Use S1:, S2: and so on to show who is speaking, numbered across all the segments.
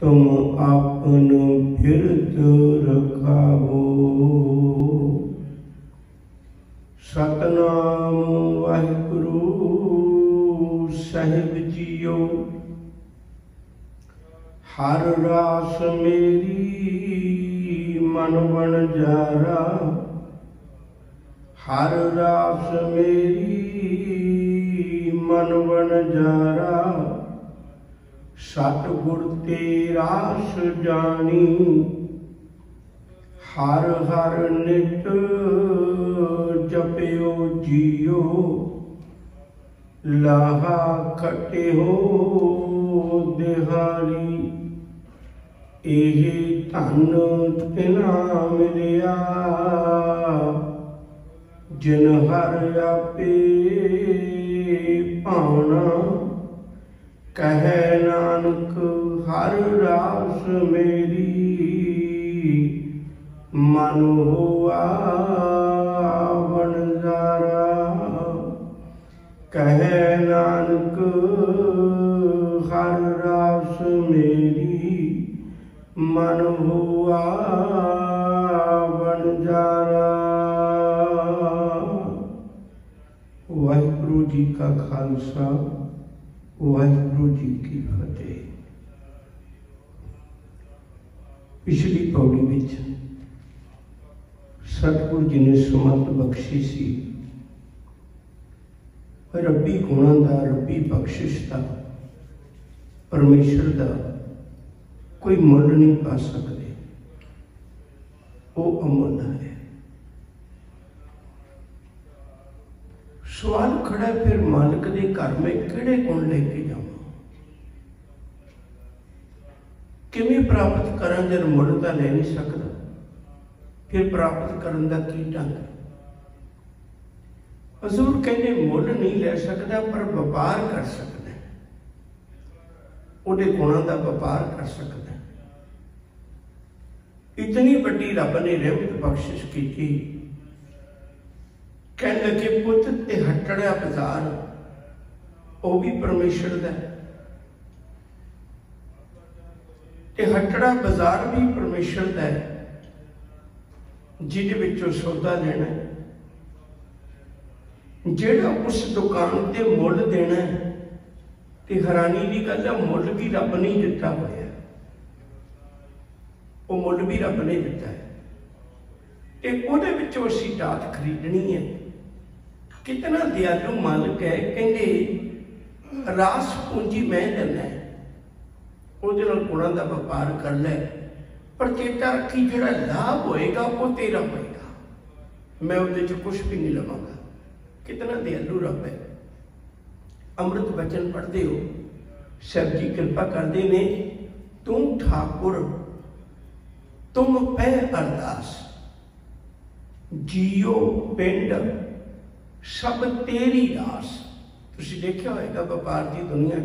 S1: तुम आपन बिरद रखावो। सतनाम वाहिगुरु साहिब जियो। हर रास मेरी मन बन जारा, हर रास मेरी मन बन जारा। सतगुर ते रास जानी, हर हर नित जपियो जियो। लाहा खटियो दिहाड़ी, एही धन तिना मिलिया। जिन हर आपे पाना, कहे नानक हर रास मेरी। मन हुआ बनजारा, कहे नानक हर रास मेरी। मन हुआ बनजारा। वाहिगुरु जी का खालसा, वाहिगुरु जी की फतेह। पिछली पौड़ी विच सतगुरु जी ने सुमत बख्शी सी। रब्बी गुणां दा, रब्बी बख्शिश दा, परमेश्वर दा कोई मुल नहीं पा सकते। वो अमुल है। सवाल खड़ा है, फिर मालिक के घर में किहड़े गुण लेके जाऊं, किवें प्राप्त करा जब मुल तो ले नहीं सकता। फिर प्राप्त करने का की ढंग? हजूर कहते मुल नहीं ले सकता, पर व्यापार कर सकता, उहदे गुणां का व्यापार कर सकता। इतनी बड़ी रब ने रहमत बख्शिश की। कहने लगे पुत ते हटड़ा बाजार, वो भी परमेश्वर दा, ते हटड़ा बाजार भी परमेश्वर दा है, जिहदे विचों सौदा लेना है। जेड़ा उस दुकान ते मुल देना है, ते हैरानी की गल है, मुल भी रब नहीं दिता होया। वो मुल भी रब ने दिता है, ते उहदे विचों असीं दात खरीदनी है। कितना दयालु मालिक है। कहते रास पूंजी मैं देना है, उहदे नाल गुणां दा व्यापार कर लै, पर चेता रखी जिहड़ा लाभ होएगा वो तेरा होएगा, मैं उहदे च कुछ भी नहीं लवांगा। कितना दयालु रब है। अमृत बचन पढ़ते हो, साहब जी कृपा करते ने, तुम ठाकुर तुम पै अरदास, जियो पिंड सब तेरी रास। तुसीं देखिया होएगा व्यापार की दुनिया च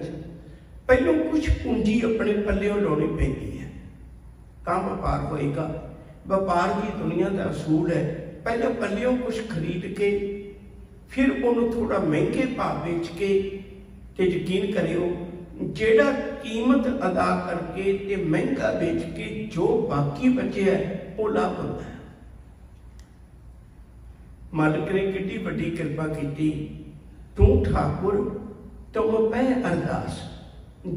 S1: पहलों कुछ पूंजी अपने पल्लियों लानी पैंदी है, तां व्यापार होएगा। व्यापार की दुनिया का असूल है, पहले पल्लियों कुछ खरीद के फिर उन्होंने थोड़ा महंगे भाव बेच के, ते यकीन करियो जेड़ा कीमत अदा करके ते महंगा बेच के जो बाकी बचे है वो लाभ होता है। मालिक ने कितनी बड़ी कृपा की। तू ठाकुर तुम पै अरदास,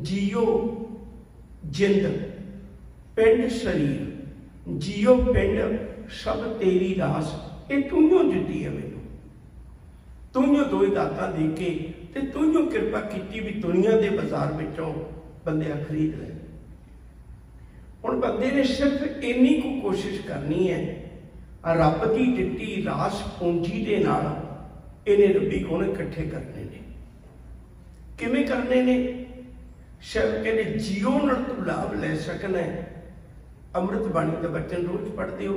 S1: जियो जिंद पिंड शरीर, जियो पिंड सब तेरी रास। ये तूं दिती है मैनू, तूं दो दातां दे के, ते तूं कृपा की भी दुनिया के बाजार विचों बंदे खरीद ले। हुण बंदे ने सिर्फ इन्नी को कोशिश करनी है, रब की दिती रास पूंजी दे नाल इन्हें रब्बी गुण इकट्ठे करने ने। किवें करने ने? शायद कहते जियो नाल तू लाभ ले सकना है। अमृत बाणी का बचन रोज पढ़ते हो,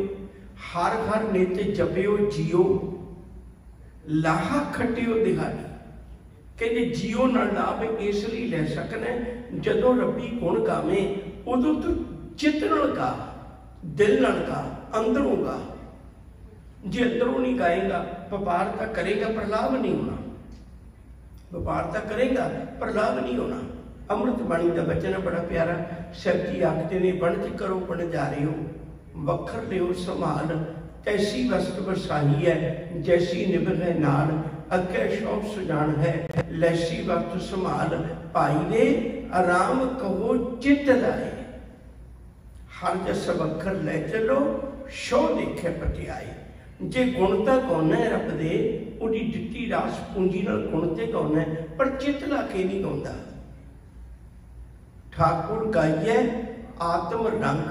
S1: हर हर नेते जपियो जियो, लाहा खटियो दिहाड़ी। कहते जियो नाल लाभ इसलिए ले सकना है, जदों रब्बी गुण गावें उदों तू चित नाल गा, दिल नाल गा, अंदरों गा। जे अंदरों नहीं गाएगा, व्यापार तो करेगा पर लाभ नहीं होना। व्यापार तो करेगा पर लाभ नहीं होना। अमृत बाणी का बचन है बड़ा प्यारा। शिव जी आखते ने वणज करो वणजारियो, वखर लियो संभाल, तैसी वस्त वसाही है, जैसी निभ है नाल, अगे शौक सुजान है, लैसी वक्त संभाल, भाई ने आराम कहो चित लाए, हर जस वखर लै चलो, शो देखे पटियाए। जे गुण तो गाना है रब दे, उहदी दित्ती रास पूंजी नाल गुण ते गाना है, पर चित ला के नहीं गाउंदा। ठाकुर गाइए आत्म रंग,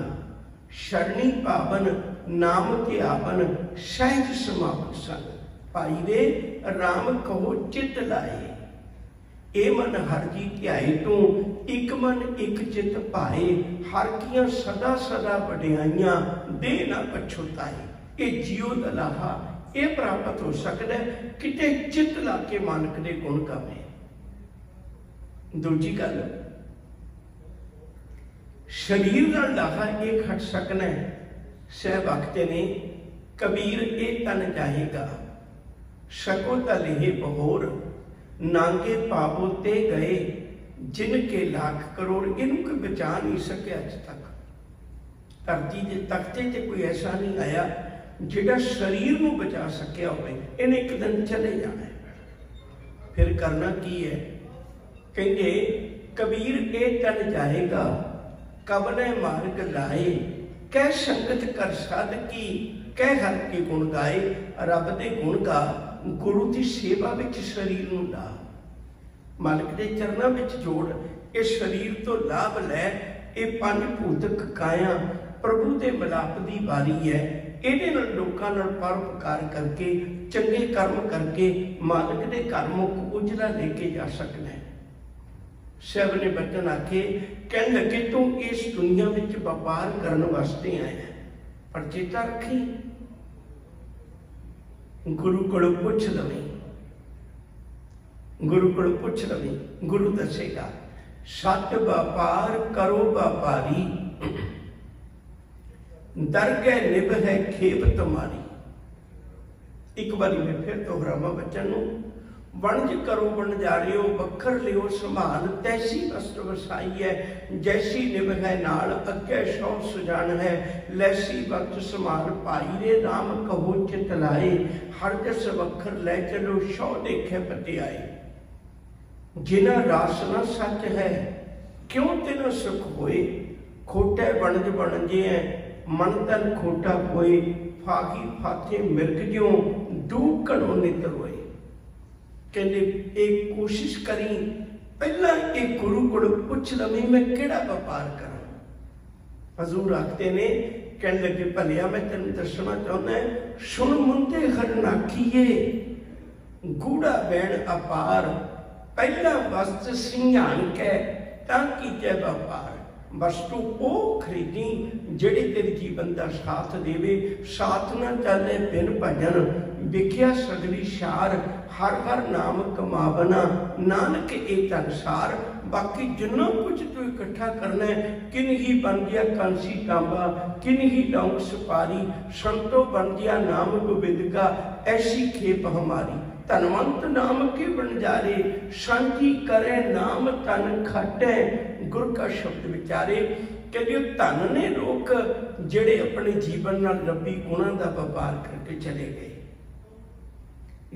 S1: शरणी पावन, नाम के आवन, सहज समापन संग, भाई दे राम कहो चित लाए। ए मन हर जी ध्याए तू, एक मन एक चित भाए, हर कियां सदा सदा वडियाइयां, दे ना पछुताए। ये जियो दा लाहा ये प्राप्त हो सकता है किते चित ला के मानक दे गुण गावे। दूजी गल, शरीर नाल लाहा ये खट सकना है। साहब आखते ने कबीर ए तन जाएगा, सको तलेहे बहोर, नांगे पावो ते गए, जिनके लाख करोड़। इनू कोई बचा नहीं सके अज तक। धरती के तख्ते ते कोई ऐसा नहीं आया जिहड़ा शरीर नूं बचा सकिया होवे। इन्हें एक दिन चले जाना है, फिर करना की है। कहिए कबीर ए तन जाएगा, कबने मार्ग लाए, कह संगत कर साध की, कह हर के गुण गाए। रब दे गुण गा, गुरु की सेवा विच शरीर नूं ला, मालिक के चरणों में जोड़। इस शरीर तो लाभ लै, ये पंज भूतक काया प्रभु के मिलाप की वारी है। ये लोगों परोपकार करके चंगे कर्म करके मालिक के घर मुख उजला लेके जा सकना है। शिव ने बचन आखे, कह लगे तू इस दुनिया में व्यापार करने वास्ते आया, पर चेता रखी गुरु को पुछ लवी, गुरु को पुछ लवी, गुरु दसेगा। सत व्यापार करो व्यापारी, दरगह निभ है खेप तुम्हारी। एक बारी मैं फिर दोहरावा बच्चन नूं, वणज करो वणजारियो, वखर लियो संभाल, तैसी वस्त वसाई है, जैसी निभ है नाल, अगे शौ सुजान है, लैसी वक्त संभाल, भाई रे राम कहो चित लाए, हर जस वखर लै चलो, शौ देखे पटियाए। जिना रास न सच है, क्यों तिना सुख होए, खोटे वणज वणजे है, मन तन खोटा कोई, फाही फाथे मिर्ग ज्यों, दूक घणो नित रोए। कहते एक कोशिश करी, पहला एक गुरु को पुछ लवी मैं केड़ा व्यापार करा। हजूर आखते ने, कहने लगे भलिया मैं तेन दसना चाहना है, सुन मुंदे हरनाखीए, गूढ़ा बैण अपार, पहला वस्त सिंझान कै तां कीजे व्यापार। वस्तु वो खरीदी जिहड़ी तेरे जीवन का साथ देवे, साथ न चले बिन भजन, विख्या सगली शार, हर हर नाम कमावना, नानक एक अनुसार। बाकी जिन्ना कुछ तू इकट्ठा करना है, किन ही बन गया कांसी तांबा, किन ही लौंग सुपारी, संतो बन गया नाम गोबिंद का, ऐसी खेप हमारी। धनवंत नाम के बंजारे, सांझी करे नाम तन खाटे, गुर का शब्द विचारे। कहते धन ने लोग जेड़े अपने जीवन नाल रब्बी गुणां दा व्यापार करके चले गए।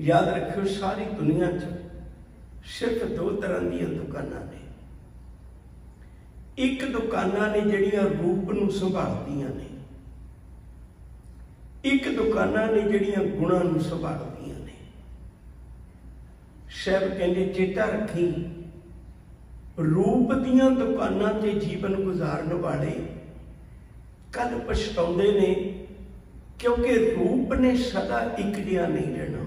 S1: याद रखियो सारी दुनिया च सिर्फ दो तरह दी दुकानां ने। एक दुकानां ने जिहड़ियां रूप नूं संभालदियां ने, एक दुकानां ने जिहड़ियां गुणां नूं संभालदियां ने। शिव कहंदे चेता रखी, रूप दियां दुकानां ते जीवन गुजारन वाले कल पछताउंदे ने, क्योंकि रूप ने सदा एक जिहा नहीं रहना,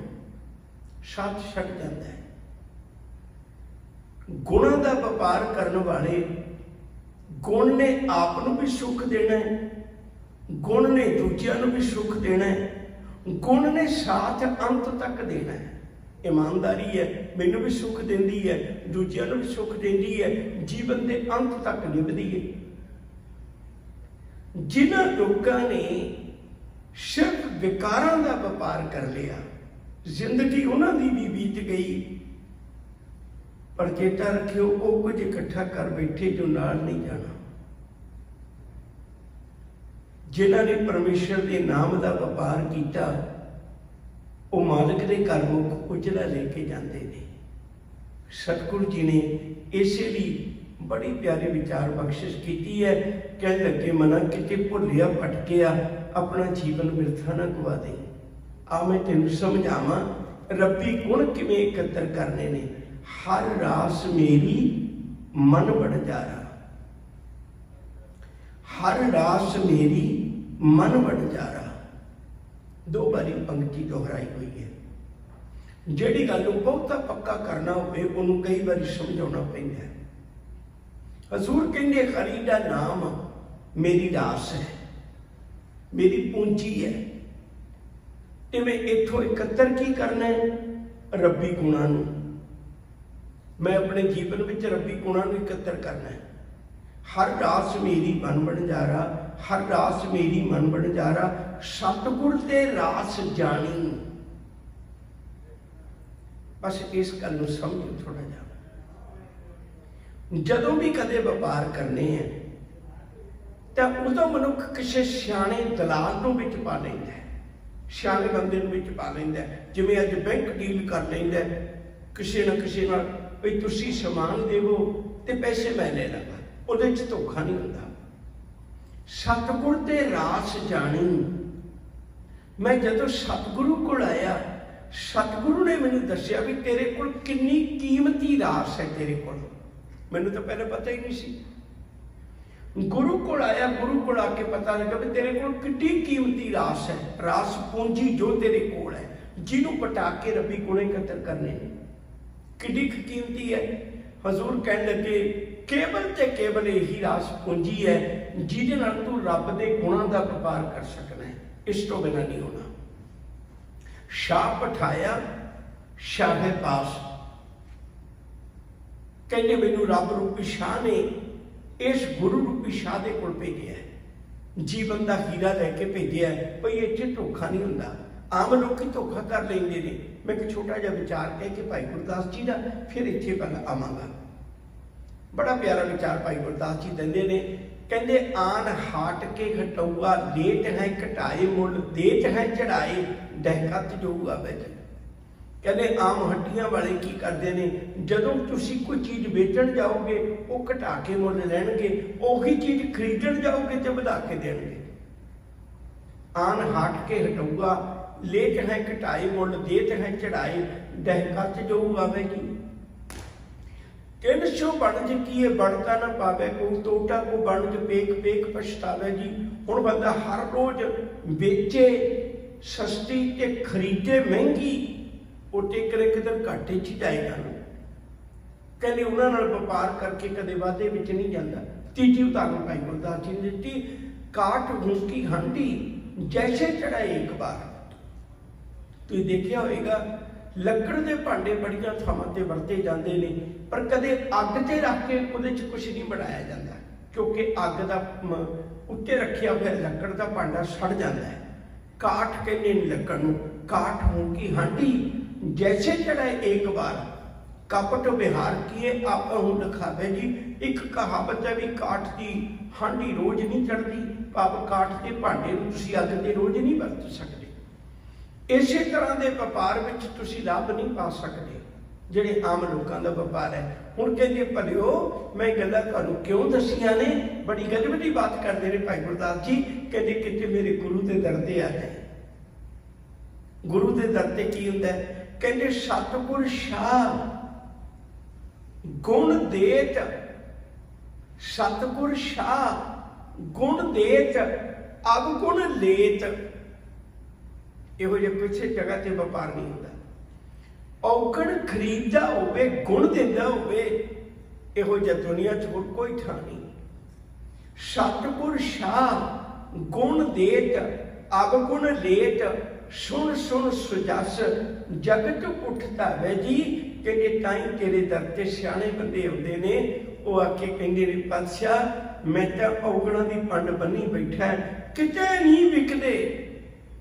S1: साथ छट जाता है। गुणां दा व्यापार करने वाले, गुण ने आप नूं भी सुख देना है, गुण ने दूजियां नूं भी सुख देना है, गुण ने साथ अंत तक देना है। ईमानदारी है, मैनूं भी सुख देंदी है, दूजियां नूं भी सुख देंदी है, जीवन के अंत तक निभदी है। जिन्हां लोकां ने सिर्फ विकारां दा व्यापार कर लिया, जिंदगी उन्हां दी भी बीत गई, पर चेता रखियो वो कुछ इकट्ठा कर बैठे जो नाल नहीं जाना। जिन्हों ने परमेश्वर के नाम का व्यापार किया वो मालिक के घर मुख उजला लेके जाते हैं। सतगुरु जी ने इसलिए बड़ी प्यारी विचार बख्शिश की है। कह लगे मना किते भुलिया भटकिया अपना जीवन बिरथा ना गवा दे। आ मैं तेन समझावा रब्बी गुण किवें एकत्र करने ने। हर रास मेरी मन बढ़ जा रहा, हर रास मेरी मन बढ़ जा रहा। दो बारी पंक्ति दोहराई हुई है। जिहड़ी गल नूं बहुता पक्का करना होवे उहनूं कई बारी समझाउणा पैंदा है। हजूर कहंदे हरि दा नाम मेरी रास है, मेरी पूंजी है। ते मैं इत्थों एकत्र की करना है? रब्बी गुणां नूं। मैं अपने जीवन में रब्बी गुणां नूं एकत्र करना है। हर रास मेरी मन बन जा रहा, हर रास मेरी मन बन जा रहा। सतगुर दे रास जानी। बस इस गल नूं समझो थोड़ा जा। जदों भी कदे व्यापार करने हैं तो उदों मनुख किसी सियाणे दलाल नूं विच पा लैंदा है, सियाणे बंदे नूं विच पा लैंदा है। जिवें अज बैंक डील कर लैंदा है किसी ना किसी नाल, भी तुसीं समान देवो ते पैसे मैं ले लवां। उहदे च धोखा नहीं हुंदा। सतगुर दे रास जानी। मैं जदों सतगुरु कोल आया, सतगुरु ने मैनूं दस्सिया भी तेरे कोल कितनी कीमती रास है। तेरे कोल मैनूं तो पहले पता ही नहीं सी। गुरु कोल आया, गुरु कोल आके पता लगा भी तेरे कोल कितनी कीमती रास है। रास पूंजी जो तेरे कोल है, जिन्हों पटा के रब्बी गुण एकत्र करने ने, कितनी कीमती है। हजूर कह लगे केवल ते केवल यही रास पूंजी है जिहदे नाल तू रब दे गुणां दा व्यापार कर सकना है। इस तो बिना नहीं होना। शाह पठाया शाह पास। कहते मैनू रब रूपी शाह ने इस गुरु रूपी शाह दे कोल भेजिया है। जीवन का हीरा लैके भेजिया है। भाई इत्थे धोखा नहीं हुंदा। आम लोग धोखा कर लेंदे ने। मैं एक छोटा जिहा विचार कह के भाई गुरदास जी का फिर इत्थे गल आवांगा। बड़ा प्यारा विचार भाई गुरदास जी दिंदे ने। कहते आन हाट के घटौआ लेट है घटाए मुल देत है चढ़ाए डहकत जोऊगा बैठ। कहते आम हड्डियां वाले की करते हैं, जदों तुसीं कोई चीज़ बेचण जाओगे वो घटा के मुल लैणगे, उही चीज़ खरीदण जाओगे तो वधा के देणगे। आन हाट के हटौआ लेट है घटाए मुल देत है चढ़ाए डहकत जोऊगा बैठ। तीन सौ बनज किए बढ़ता ना पावे को टोटा को बनज पेक पेक पछतावे जी। हुण बंदा हर रोज बेचे सस्ती ते खरीदे महंगी, वो टेकर किधर घाटे च जाएगा। कहते उन्होंने नाल व्यापार करके कदे वाधे विच नहीं जाता। तीजी उदाहरण भाई गुरदास जी ने दी। काट हुंकी हांडी जैसे चढ़ाए एक बार। तुसीं देखिया होएगा लकड़ के भांडे बड़िया थावां ते वरते जाते हैं, पर कदे अग ते रख के उहदे च कुछ नहीं बनाया जाता, क्योंकि अग का उत्ते रखिया हुआ लकड़ का भांडा सड़ जाता है। काठ कहते हैं लकड़ नूं। काठ हुंकी हांडी जैसे चढ़ाए एक बार कपट विहार किए आप हूँ दिखावे जी। एक कहावत है भी काठ की हांडी रोज नहीं चढ़ती, भाव काठ के भांडे तुसीं अग ते रोज नहीं वरत सकते। इसे तरह के व्यापार में तुसीं लाभ नहीं पा सकते जिहड़े आम लोगों का व्यापार है। हुण कहंदे भलिओ मैं गल्लां तुहानूं क्यों दसियां ने, बड़ी गजबी बात करते हैं भाई गुरदास जी। कहते किते मेरे गुरु के दर ते आ जाए। गुरु के दर ते की हुंदा है? कहते सतगुर शाह गुण देत, सतगुर शाह गुण देत अवगुण लेत। इहो जिहा किसी जगह ते व्यापार नहीं होता। औगण खरीददा होवे गुण दिंदा होवे, इहो जिहा दुनिया च होर कोई थां नहीं। सतगुर शाह गुण देत अवगुण लेत, सुन सुन सुजस जगत उठता है जी। कहते ताई तेरे दर ते सियाणे बंदे आउंदे ने, वो आके कहंदे ने पातशाह मैं तां औगणां दी पंड बन्नी बैठा, किते नहीं विकदे,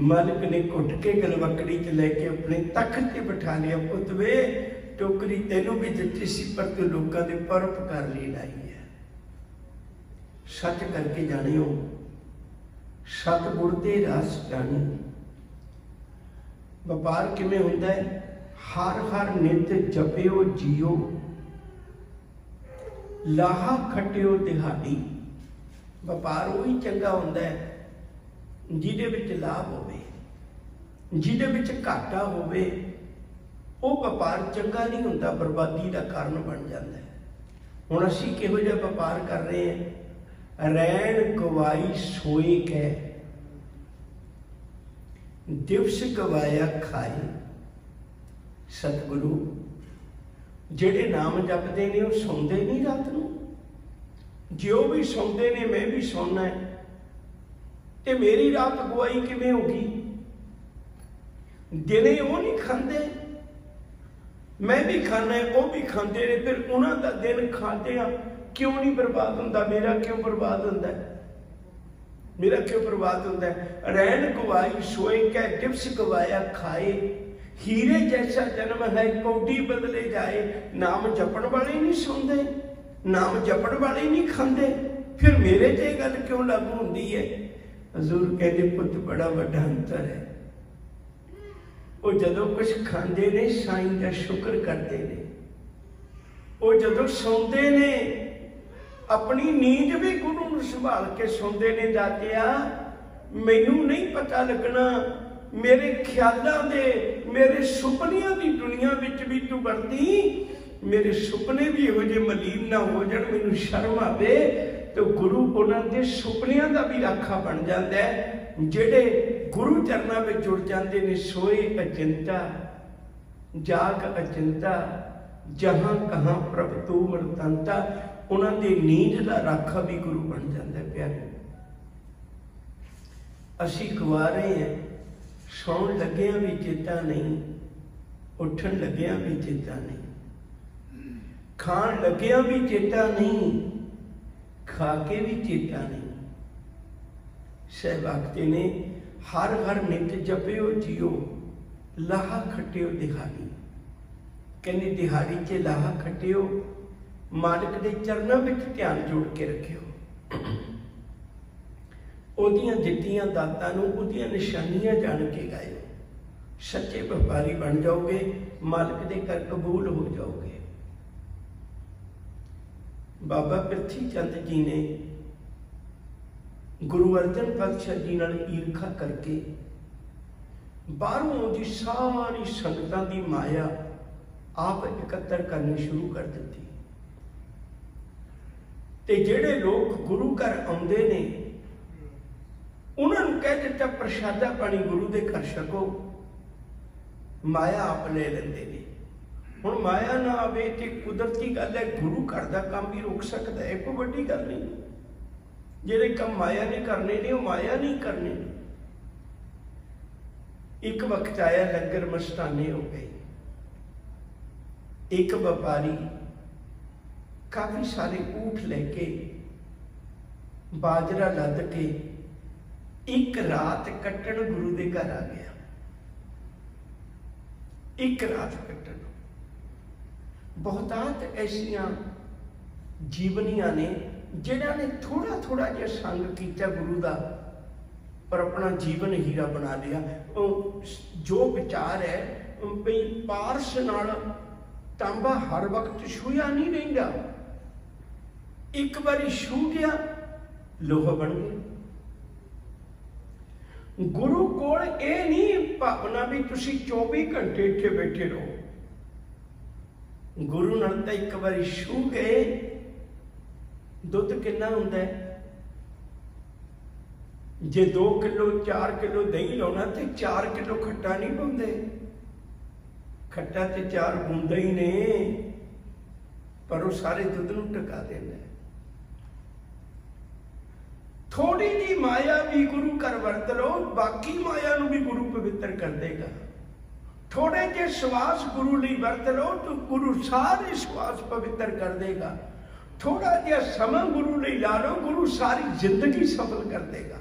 S1: मालिक ने घुट के गलवकड़ी च लैके अपने तख्त से बिठा लिया। पुत वे टोकरी तेनों भी दिती सी, पर तू लोगों के परोपकार लिए लाई है। सच करके जानियो, सतगुर दे रस जानियो। व्यापार किवें हुंदा है? हर हर नित जपियो जियो, लाहा खटियो दिहाड़ी। व्यापार वही चंगा हुंदा है जिहदे विच लाभ होवे, जिहदे विच घाटा होवे। वो व्यापार चंगा नहीं हुंदा, बर्बादी का कारण बन जाता है। हुण असीं किहो जिहा व्यापार कर रहे हैं? रैन गवाई सोए कै, दिवस गवाया खाए। सतगुरु जेड़े नाम जपते ने वो सौंदे नहीं रात नूं। जो भी सौंदे ने मैं भी सौना है, ते मेरी रात गवाई किवें होगी? दिने वो नहीं खाते, मैं भी खाना है, वो भी खाते ने, फिर उन्हों का दिन खाते क्यों नहीं बर्बाद होंदा? मेरा क्यों बर्बाद होंदा है? मेरा क्यों बर्बाद होंदा है? रैन गवाई सोए कै, दिवस गवाया खाए। हीरे जैसा जन्म है कौडी बदले जाए। नाम जपण वाले नहीं सौंदे, नाम जपण वाले नहीं खाते, फिर मेरे ते गल क्यों लागू होंदी है? हजूर कहते पुत बड़ा वड्डा अंतर है। वो जदों कुछ खाते ने साईं का शुक्र करते ने, वो जदों सौंदे ने अपनी नींद भी गुरु नूं संभाल के सौंदे ने। जातिया मैनू नहीं पता लगना, मेरे ख्यालों दे, मेरे सुपनियां की दुनिया विच भी तू वरती, मेरे सुपने भी इहो जिहे मलीन ना हो जाण, मैनू शर्म आवे। तो गुरु उन्हां दे सुपनियां दा भी राखा बन जाता है। जेड़े गुरु चरनां विच जुड़ जाते ने, सोए अचिंता जाग अचिंता, जहां कहां प्रभ तू वरतंता। उन्हां दी नींद का राखा भी गुरु बन जाता है। प्यारे असीं गवा रहे हैं, सौण लग्गिया भी चेता नहीं, उठन लग्गिया भी चेता नहीं, खाण लग्गिया भी चेता नहीं, खा के भी चेता नहीं। सहबागते ने हर हर नित जपियो जियो, लाहा खटियो दिहाड़ी। कहने दिहाड़ी च लाहा खटियो, मालिक के चरणों में ध्यान जोड़ के रखियो। ओदियां दित्तियां दातां नूं ओदियां निशानियां जान के गायो। सच्चे व्यापारी बन जाओगे, मालिक दे कर कबूल हो जाओगे। बाबा पृथ्वी चंद जी ने गुरु अर्जन पातशाह जी नाल ईरखा करके बाहरों की सारी संगतां की माया आप इकट्ठा करनी शुरू कर दी। ते जेड़े लोग गुरु घर आउंदे ने उन्होंने कह दिता प्रशादा पानी गुरु दे कर छको, माया आप ले लेंदे ने। हुण माया ना आवे ते कुदरती गल है, गुरु घर का काम भी रुक सकता है, कोई वड्डी गल नहीं। जेड़े काम माया ने करने ने, वो माया नहीं करने। एक वक्त आया लंगर मस्ताने हो गए। एक व्यापारी काफी सारे ऊठ लेके बाजरा लद के एक रात कट्टण गुरु के घर आ गया। एक रात कट्टण बहुतात ऐसिया जीवनियां ने जिन्हों ने थोड़ा थोड़ा जिहा संग किया गुरु का, पर अपना जीवन हीरा बना लिया। जो विचार है बई पारस नाल तांबा हर वक्त छूया नहीं रहिंदा, एक बारी छू गया लोहा बन गया। गुरु कोल ये नहीं भावना भी तुसी 24 घंटे इत्थे बैठे रहो। गुरु नाल तां एक बारी छू गए। दुध कितना हुंदा है? जे 2 किलो 4 किलो दही लाउणा ते 4 किलो खट्टा नहीं पाउंदे। खट्टा ते 4 बूंदा ही ने, पर वो सारे दुध नूं टका देंदा है। थोड़ी जी माया भी गुरु घर वरत लो, बाकी माया नूं भी गुरु पवित्र कर देगा। थोड़े जे श्वास गुरु लई वरत लो तो गुरु सारे श्वास पवित्र कर देगा। थोड़ा जिहा समा गुरु लई ला लो, गुरु सारी जिंदगी सफल कर देगा।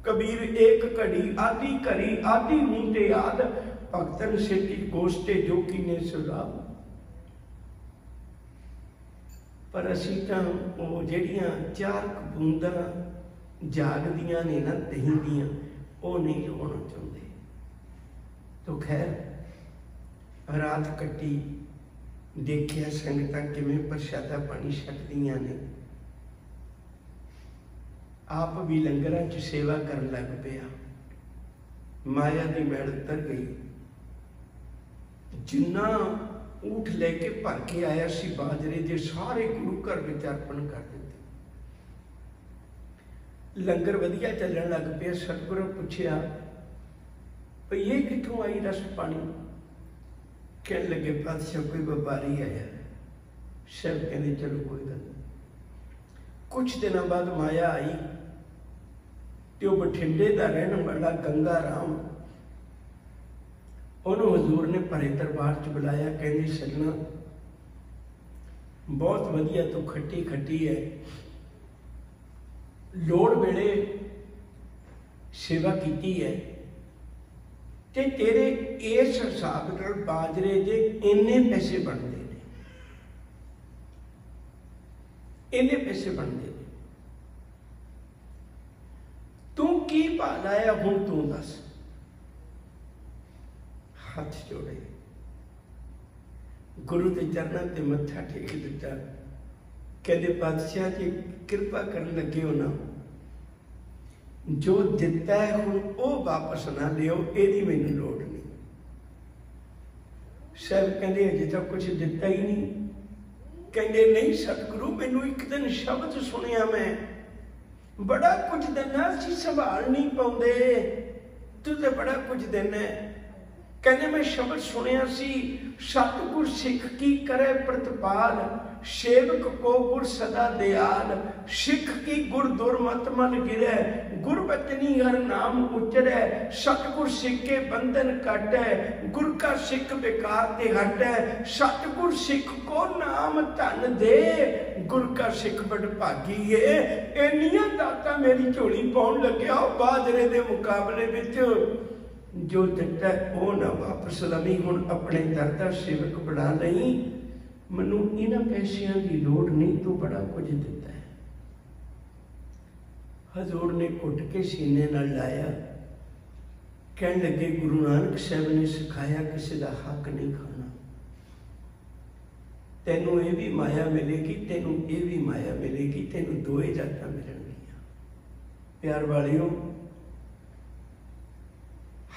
S1: कबीर एक घड़ी आदि करी आदि हूंदे आद भगतन सेठी गोष्टे जो कीने सुराब। पर असी तां वो ਜਿਹੜੀਆਂ चार बूंदां जागदियां ने ना दही दियां वो नहीं होना चाहते। तो खैर रात कट्टी, देखिया संगतां किवें प्रशादा पानी छकदियां ने। आप भी लंगरां च सेवा करन लग पिया। माया दी मैल उतर गई। जिन्ना ऊठ लेके भर के आया सी बाजरे दे सारे गुरु घर विच अर्पण कर दिते। लंगर वधिया चलन लग पिया। सतगुरु पुछया भई ये कित्थों आई रस पानी? कहने लगे पातशाह कोई व्यापारी आया। सब कहते चलो कोई गल नहीं। कुछ दिनों बाद माया आई तो बठिंडे का रहने वाला गंगा राम, उन्होंने हजूर ने भरे दरबार च बुलाया। कहते सजना बहुत वधिया तो खट्टी खट्टी है, लोड़ वेले सेवा की है ते तेरे इस हिसाब नाल बाजरे दे इन्ने पैसे बनते हैं, इन्ने पैसे बनते हैं। तू की भा लाया हुण तू दस। हाथ जोड़े गुरु के चरणों ते मत्था टेक दिता। कहते पातशाह जी कृपा कर लगे हो ना, जो दिता है हुण वो वापस ना लियो, एदी मैनूं लोड़ नहीं। साहब कहते अजे तक कुछ दिता ही नहीं। कहते नहीं सतगुरु मैनूं एक दिन शब्द सुनिया, मैं बड़ा कुछ देना सी संभाल नहीं पाउंदे, तू तो बड़ा कुछ देना है। कहने मैं शब्द सुनिया सी, सतगुर सिख की करे प्रतिपाल, सेवक को गुर सदा दयाल। सिख की गुर दुर्मत मन गिरै, गुर बचनी हर नाम उचरै। सतगुर सिख के बंधन काटै, गुर का सिख बेकार ते हटै। सतगुर सिख को नाम धन दे, गुर का सिख बड़ भागी है। इन्नियां दातां मेरी झोली पाउण लग्या बाजरे दे मुकाबले विच। जो दिता वो ना वापस लवी, हुण अपने दर दा सेवक बना लई। मैनू इन्हां पैसियां की लोड़ नहीं, तू बड़ा कुछ दिता है। हजूर ने घुट के सीने नाल लाया। कहन लगे गुरु नानक साहब ने सिखाया किसी का हक नहीं खाना। तेनू ये भी माया मिलेगी, तेनू ये भी माया मिलेगी, तेनू दोए जातां मिलणगियां। प्यार वालियों,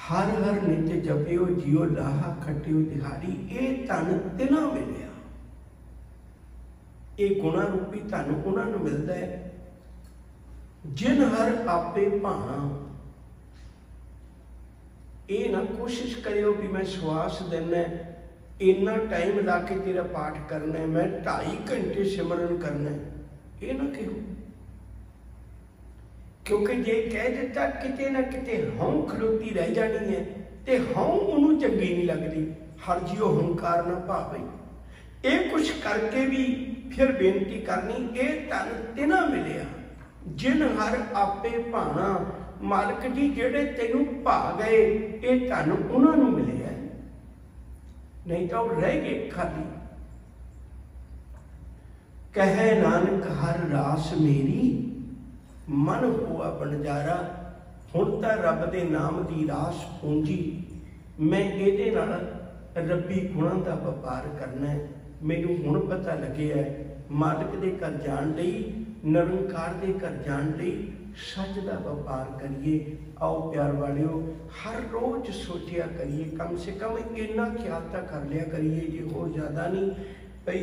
S1: हर हर नित जपियो जियो लाहा खटियो दिहाड़ी, ये धन तिना मिलिया। ये गुणा रूपी धन उन्होंने मिलता है जिन हर आपे भाना। ये ना कोशिश करियो भी मैं श्वास देना इन्ना टाइम ला के तेरा पाठ करना है, मैं 2.5 घंटे सिमरन करना है, ये ना कहो। क्योंकि जे कह दिता किते ना किते हौं खलोती रह जानी है, तो हौं उन्होंने चंगी नहीं लगती। हर जियो हंकार ना भावे। ये कुछ करके भी फिर बेनती करनी, ये धन तिना मिलिया जिन हर आपे भाना। मालक जी जेड़े तेनू भा गए, ये धन उन्होंने मिलिया, नहीं तो रह गए खाली। कहे नानक हर रास मेरी, मन हुआ बनजारा। हुण तां रब दे नाम दी रास पूंजी, मैं इहदे नाल रब्बी गुणां दा व्यापार करना है। मैनू हुण पता लगे है मालिक दे घर जाण लई, निरंकार दे घर जाण लई सच दा व्यापार करिए। आओ प्यार वालियो, हर रोज सोचिया करिए, कम से कम इन्ना ख्याल तां कर लिया करिए जी, होर ज़्यादा नहीं। भई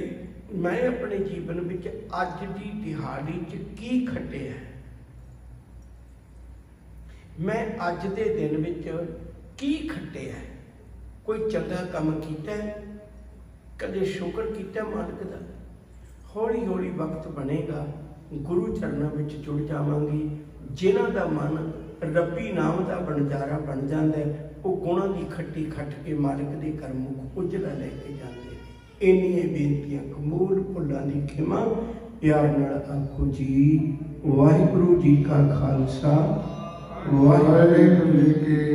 S1: मैं अपने जीवन विच अज दी दिहाड़ी च की खटिया है, मैं अज दे दिन विच की खटिया है। कोई चंगा काम कीता है, कदे शुक्र किया मालिक दा। हौली हौली वक्त बनेगा, गुरु चरणों में जुड़ जावांगे। जिन्हां दा मन रब्बी नाम का बनजारा बन जाता है, वो गुणों की खट्टी खट के मालिक के घर मुख उजला लेके जाते हैं। इन्नियां बेनतियां कबूल, भुलां दी खिमा। प्यार नाल आखो जी वाहिगुरू जी का खालसा ਵਾਹਿਗੁਰੂ ਜੀ ਕੀ